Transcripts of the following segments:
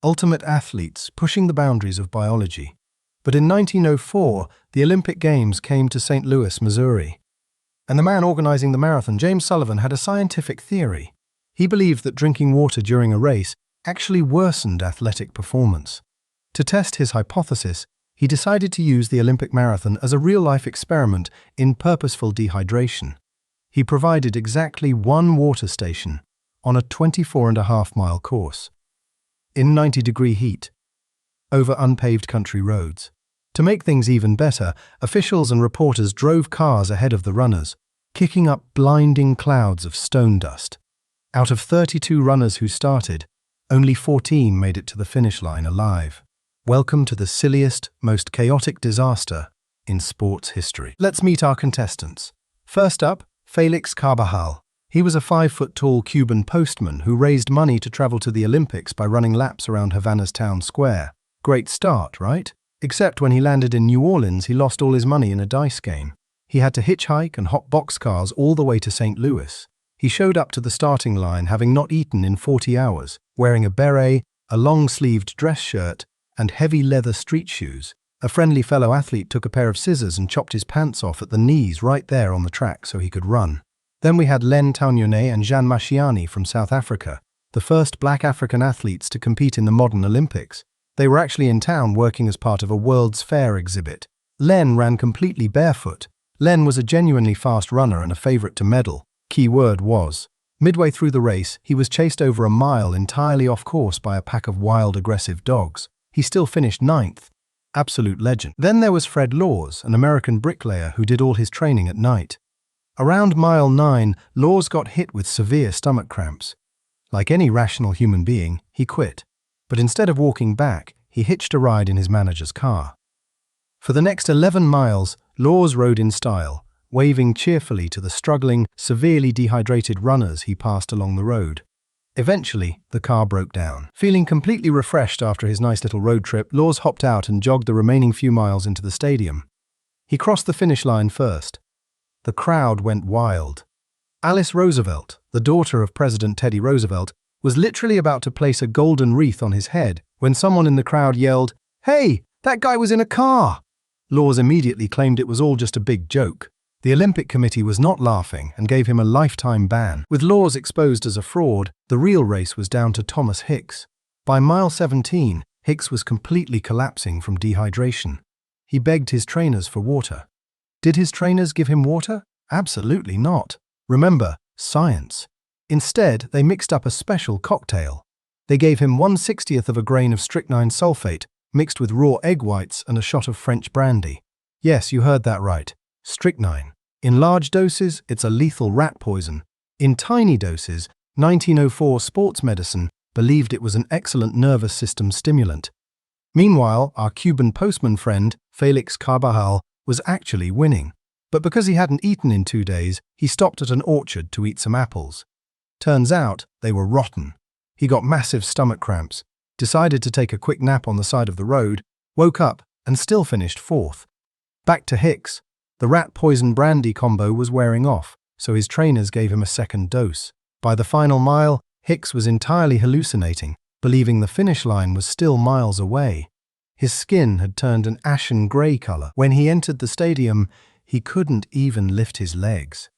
ultimate athletes pushing the boundaries of biology. But in 1904, the Olympic Games came to St. Louis, Missouri. And the man organizing the marathon, James Sullivan, had a scientific theory. He believed that drinking water during a race actually worsened athletic performance. To test his hypothesis, he decided to use the Olympic marathon as a real-life experiment in purposeful dehydration. He provided exactly one water station on a 24.5-mile course, in 90-degree heat, over unpaved country roads. To make things even better, officials and reporters drove cars ahead of the runners, kicking up blinding clouds of stone dust. Out of 32 runners who started, only 14 made it to the finish line alive. Welcome to the silliest, most chaotic disaster in sports history. Let's meet our contestants. First up, Félix Carvajal. He was a 5-foot-tall Cuban postman who raised money to travel to the Olympics by running laps around Havana's town square. Great start, right? Except when he landed in New Orleans, he lost all his money in a dice game. He had to hitchhike and hop boxcars all the way to St. Louis. He showed up to the starting line having not eaten in 40 hours, wearing a beret, a long-sleeved dress shirt, and heavy leather street shoes. A friendly fellow athlete took a pair of scissors and chopped his pants off at the knees right there on the track so he could run. Then we had Len Taunione and Jean Masciani from South Africa, the first black African athletes to compete in the modern Olympics. They were actually in town working as part of a World's Fair exhibit. Len ran completely barefoot. Len was a genuinely fast runner and a favorite to medal. Key word was. Midway through the race, he was chased over a mile entirely off course by a pack of wild, aggressive dogs. He still finished 9th. Absolute legend. Then there was Fred Lorz, an American bricklayer who did all his training at night. Around mile 9, Lorz got hit with severe stomach cramps. Like any rational human being, he quit. But instead of walking back, he hitched a ride in his manager's car. For the next 11 miles, Lorz rode in style, waving cheerfully to the struggling, severely dehydrated runners he passed along the road. Eventually, the car broke down. Feeling completely refreshed after his nice little road trip, Lorz hopped out and jogged the remaining few miles into the stadium. He crossed the finish line first. The crowd went wild. Alice Roosevelt, the daughter of President Teddy Roosevelt, was literally about to place a golden wreath on his head when someone in the crowd yelled, "Hey, that guy was in a car!" Lorz immediately claimed it was all just a big joke. The Olympic Committee was not laughing and gave him a lifetime ban. With Lorz exposed as a fraud, the real race was down to Thomas Hicks. By mile 17, Hicks was completely collapsing from dehydration. He begged his trainers for water. Did his trainers give him water? Absolutely not. Remember, science. Instead, they mixed up a special cocktail. They gave him 1/60th of a grain of strychnine sulfate mixed with raw egg whites and a shot of French brandy. Yes, you heard that right. Strychnine. In large doses, it's a lethal rat poison. In tiny doses, 1904 sports medicine believed it was an excellent nervous system stimulant. Meanwhile, our Cuban postman friend, Félix Carvajal, was actually winning. But because he hadn't eaten in 2 days, he stopped at an orchard to eat some apples. Turns out, they were rotten. He got massive stomach cramps, decided to take a quick nap on the side of the road, woke up, and still finished 4th. Back to Hicks. The rat poison brandy combo was wearing off, so his trainers gave him a second dose. By the final mile, Hicks was entirely hallucinating, believing the finish line was still miles away. His skin had turned an ashen grey color. When he entered the stadium, he couldn't even lift his legs.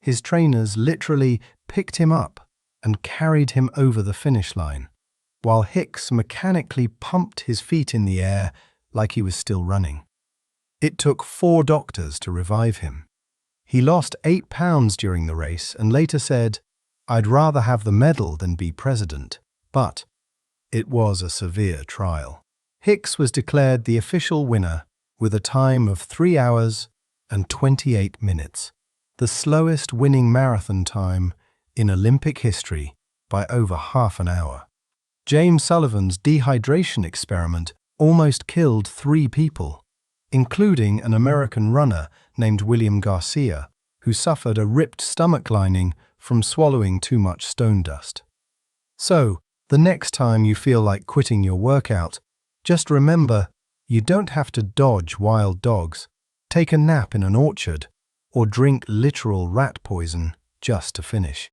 His trainers literally picked him up and carried him over the finish line, while Hicks mechanically pumped his feet in the air like he was still running. It took 4 doctors to revive him. He lost 8 pounds during the race and later said, "I'd rather have the medal than be president." But it was a severe trial. Hicks was declared the official winner with a time of 3 hours and 28 minutes, the slowest winning marathon time in Olympic history by over half an hour. James Sullivan's dehydration experiment almost killed 3 people, including an American runner named William Garcia, who suffered a ripped stomach lining from swallowing too much stone dust. So, the next time you feel like quitting your workout, just remember, you don't have to dodge wild dogs, take a nap in an orchard, or drink literal rat poison just to finish.